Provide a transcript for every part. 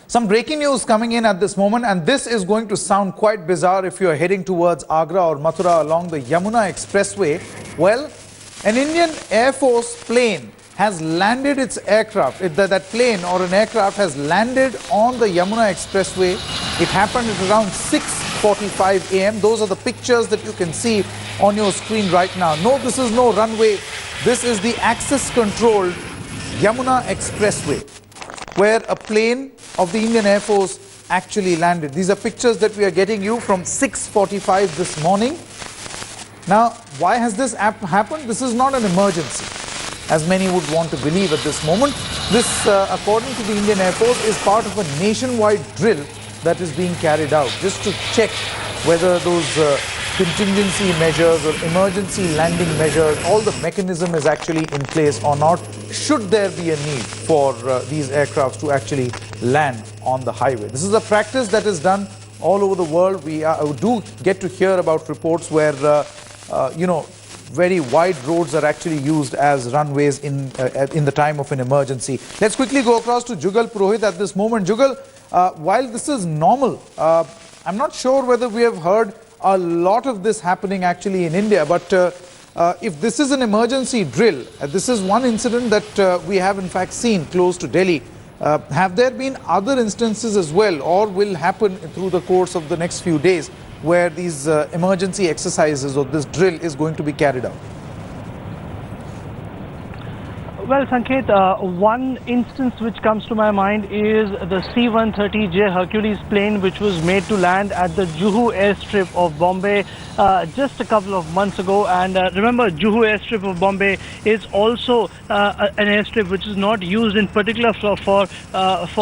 Some breaking news coming in at this moment, and this is going to sound quite bizarre if you are heading towards Agra or Mathura along the Yamuna Expressway. Well, an Indian Air Force plane has landed its aircraft. That plane or an aircraft has landed on the Yamuna Expressway. It happened at around 6:45 a.m. Those are the pictures that you can see on your screen right now. No, this is no runway. This is the access-controlled Yamuna Expressway, where a plane of the Indian Air Force actually landed. These are pictures that we are getting you from 6:45 this morning. Now, why has this happened? This is not an emergency, as many would want to believe at this moment. This, according to the Indian Air Force, is part of a nationwide drill that is being carried out, just to check whether those contingency measures or emergency landing measures, all the mechanism is actually in place or not, should there be a need for these aircrafts to actually land on the highway. This is a practice that is done all over the world. We do get to hear about reports where, very wide roads are actually used as runways in the time of an emergency. Let's quickly go across to Jugal Purohit at this moment. Jugal, while this is normal, I'm not sure whether we have heard a lot of this happening actually in India, but if this is an emergency drill, this is one incident that we have in fact seen close to Delhi. Have there been other instances as well, or will happen through the course of the next few days, where these emergency exercises or this drill is going to be carried out? Well, Sanket, one instance which comes to my mind is the C-130J Hercules plane, which was made to land at the Juhu airstrip of Bombay just a couple of months ago. And remember, Juhu airstrip of Bombay is also an airstrip which is not used in particular for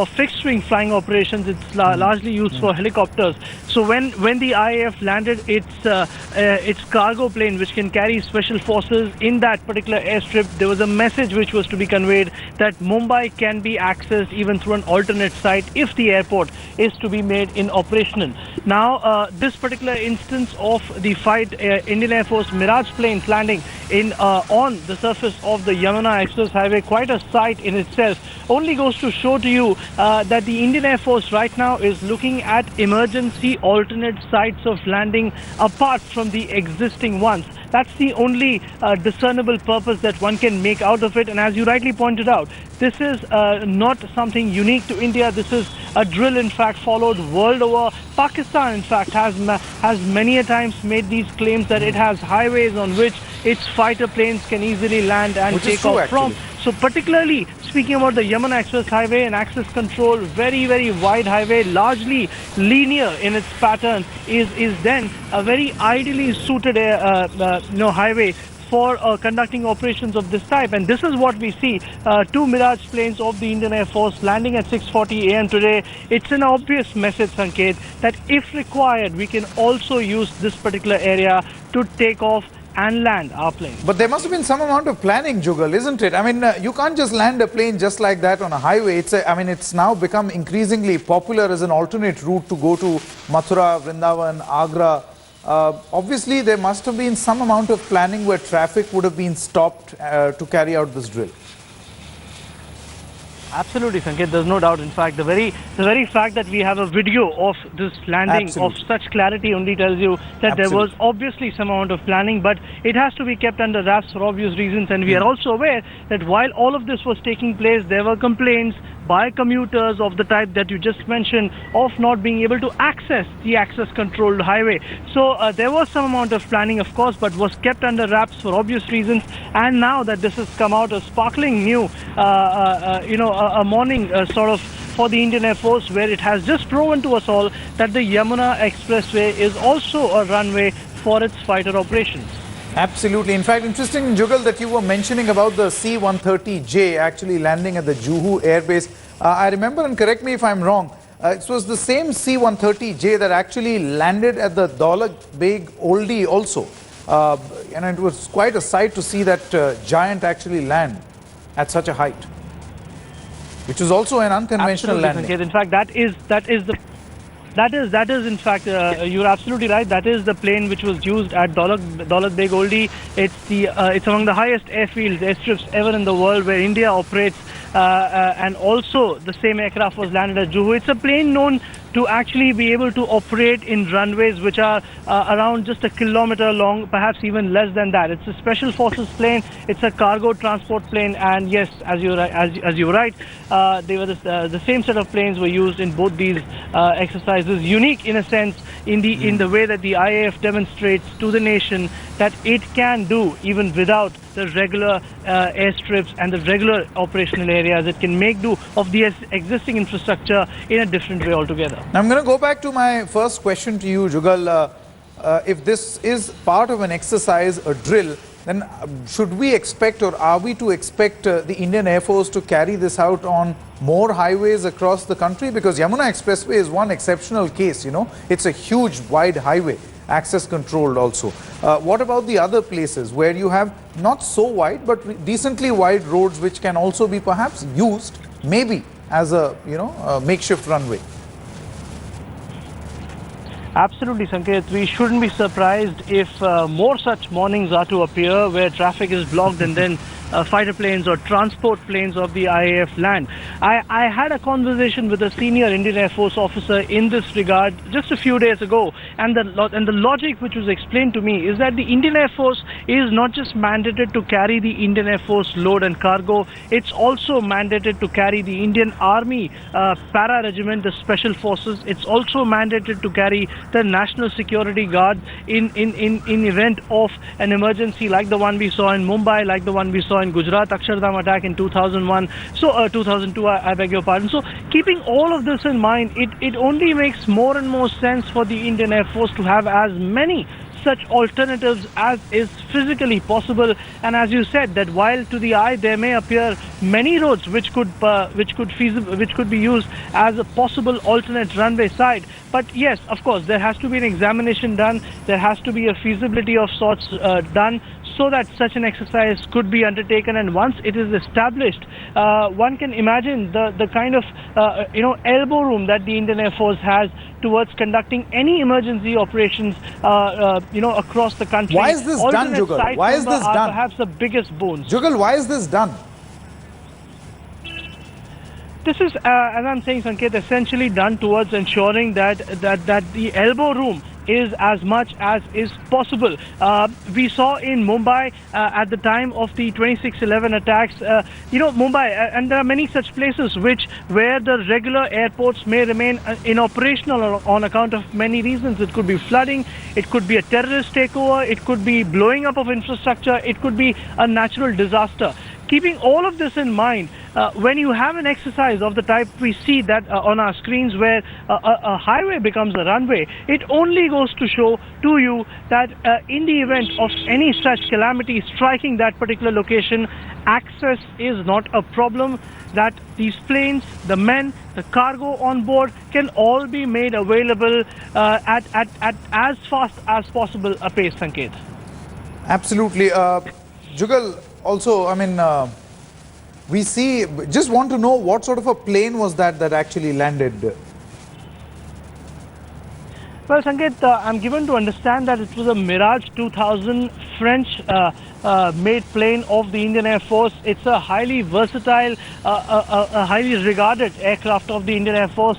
fixed-wing flying operations. It's largely used for helicopters. So when the IAF landed its cargo plane, which can carry special forces in that particular airstrip, there was a message which was to be conveyed that Mumbai can be accessed even through an alternate site if the airport is to be made in operational. Now, this particular instance of the fight Indian Air Force Mirage planes landing on the surface of the Yamuna Express Highway, quite a sight in itself, only goes to show to you that the Indian Air Force right now is looking at emergency alternate sites of landing apart from the existing ones. That's the only discernible purpose that one can make out of it. And as you rightly pointed out, this is not something unique to India. This is a drill, in fact, followed world over. Pakistan, in fact, has many a times made these claims that it has highways on which its fighter planes can easily land and take off from. So particularly speaking about the Yamuna Express Highway, an access control, very, very wide highway, largely linear in its pattern, is then a very ideally suited highway for conducting operations of this type. And this is what we see, two Mirage planes of the Indian Air Force landing at 6:40 a.m. today. It's an obvious message, Sanket, that if required, we can also use this particular area to take off and land our plane. But there must have been some amount of planning, Jugal, isn't it? I mean, you can't just land a plane just like that on a highway. It's now become increasingly popular as an alternate route to go to Mathura, Vrindavan, Agra. Obviously, there must have been some amount of planning where traffic would have been stopped to carry out this drill. Absolutely, Sanket, there's no doubt. In fact, the very fact that we have a video of this landing of such clarity only tells you that there was obviously some amount of planning, but it has to be kept under wraps for obvious reasons. And we are also aware that while all of this was taking place, there were complaints by commuters of the type that you just mentioned of not being able to access the access-controlled highway. So there was some amount of planning, of course, but was kept under wraps for obvious reasons. And now that this has come out, a sparkling new, a morning sort of for the Indian Air Force, where it has just proven to us all that the Yamuna Expressway is also a runway for its fighter operations. Absolutely. In fact, interesting, Jugal, that you were mentioning about the C-130J actually landing at the Juhu airbase. I remember, and correct me if I'm wrong, it was the same C-130J that actually landed at the Daulat Beg Oldie also. And it was quite a sight to see that giant actually land at such a height, which is also an unconventional landing. In fact, that is in fact, you're absolutely right. That is the plane which was used at Daulat Beg Oldie. It's among the highest airstrips ever in the world, where India operates and also the same aircraft was landed at Juhu. It's a plane known to actually be able to operate in runways which are around just a kilometer long, perhaps even less than that. It's a special forces plane. It's a cargo transport plane, and yes, as you're right, they were the same set of planes were used in both these exercises. Unique in a sense in the way that the IAF demonstrates to the nation that it can do even without the regular airstrips and the regular operational areas. It can make do of the existing infrastructure in a different way altogether. Now, I'm going to go back to my first question to you, Jugal. If this is part of an exercise, a drill, then should we expect, or are we to expect the Indian Air Force to carry this out on more highways across the country? Because Yamuna Expressway is one exceptional case, you know. It's a huge, wide highway, access controlled also. What about the other places where you have not so wide, but decently wide roads which can also be perhaps used, maybe, as a, you know, a makeshift runway? Absolutely, Sanket. We shouldn't be surprised if more such mornings are to appear where traffic is blocked and then fighter planes or transport planes of the IAF land. I had a conversation with a senior Indian Air Force officer in this regard just a few days ago, and the logic which was explained to me is that the Indian Air Force is not just mandated to carry the Indian Air Force load and cargo, it's also mandated to carry the Indian Army para regiment, the special forces. It's also mandated to carry the National Security Guard in event of an emergency like the one we saw in Mumbai, like the one we saw in Gujarat Akshardham attack in 2001, 2002, I beg your pardon. So keeping all of this in mind, it only makes more and more sense for the Indian Air Force to have as many such alternatives as is physically possible. And as you said, that while to the eye there may appear many roads which could be used as a possible alternate runway side, but yes, of course, there has to be an examination done. There has to be a feasibility of sorts done, so that such an exercise could be undertaken. And once it is established, one can imagine the kind of elbow room that the Indian Air Force has towards conducting any emergency operations across the country. Why is this done, Jugal? Why is this done? Perhaps the biggest boons. Jugal, why is this done? This is, as I'm saying, Sanket, essentially done towards ensuring that the elbow room is as much as is possible. We saw in Mumbai at the time of the 26/11 attacks, Mumbai, and there are many such places where the regular airports may remain inoperational on account of many reasons. It could be flooding, it could be a terrorist takeover, it could be blowing up of infrastructure, it could be a natural disaster. Keeping all of this in mind, when you have an exercise of the type we see that on our screens where a highway becomes a runway, it only goes to show to you that in the event of any such calamity striking that particular location, access is not a problem, that these planes, the men, the cargo on board can all be made available at as fast as possible a pace, Sanket. Absolutely. Jugal, also, I mean, we see, just want to know what sort of a plane was that actually landed? Well, Sanket, I'm given to understand that it was a Mirage 2000 French made plane of the Indian Air Force. It's a highly versatile, a highly regarded aircraft of the Indian Air Force.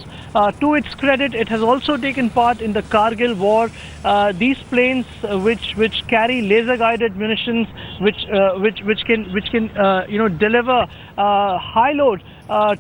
To its credit, it has also taken part in the Kargil war. These planes, which carry laser-guided munitions, which can deliver high load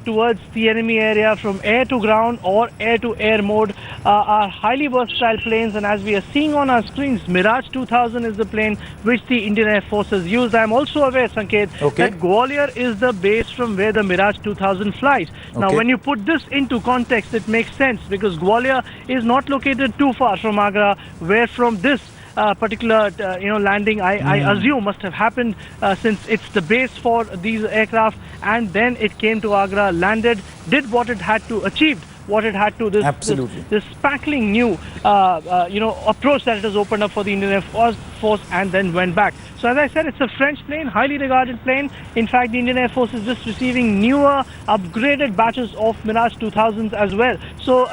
towards the enemy area from air to ground or air to air mode, are highly versatile planes. And as we are seeing on our screens, Mirage 2000 is the plane which the Indian Air Force has used. I am also aware, Sanket, that Gwalior is the base from where the Mirage 2000 flies. Now, when you put this into context, it makes sense, because Gwalior is not located too far from Agra, where from this particular landing I assume must have happened, since it's the base for these aircraft, and then it came to Agra, landed, did what it had to, achieved what it had to, this sparkling new approach that it has opened up for the Indian Air Force, and then went back. So as I said, it's a French plane, highly regarded plane. In fact, the Indian Air Force is just receiving newer, upgraded batches of Mirage 2000s as well. So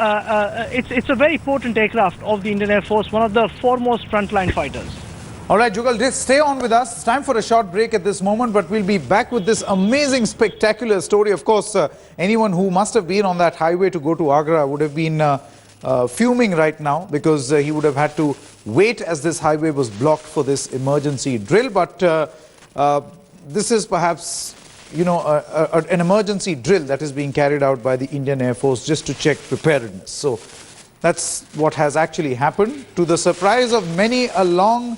it's a very potent aircraft of the Indian Air Force, one of the foremost frontline fighters. All right, Jugal, just stay on with us. It's time for a short break at this moment, but we'll be back with this amazing, spectacular story. Of course, anyone who must have been on that highway to go to Agra would have been fuming right now, because he would have had to wait as this highway was blocked for this emergency drill. But this is perhaps, you know, an emergency drill that is being carried out by the Indian Air Force just to check preparedness. So that's what has actually happened, to the surprise of many along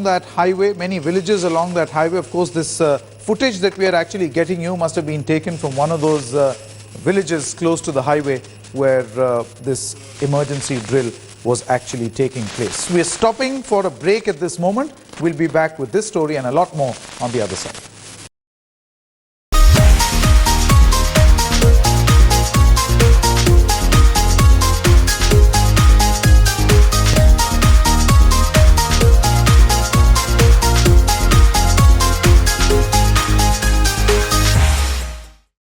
that highway, many villages along that highway. Of course, this footage that we are actually getting you must have been taken from one of those villages close to the highway where this emergency drill was actually taking place. We are stopping for a break at this moment. We'll be back with this story and a lot more on the other side.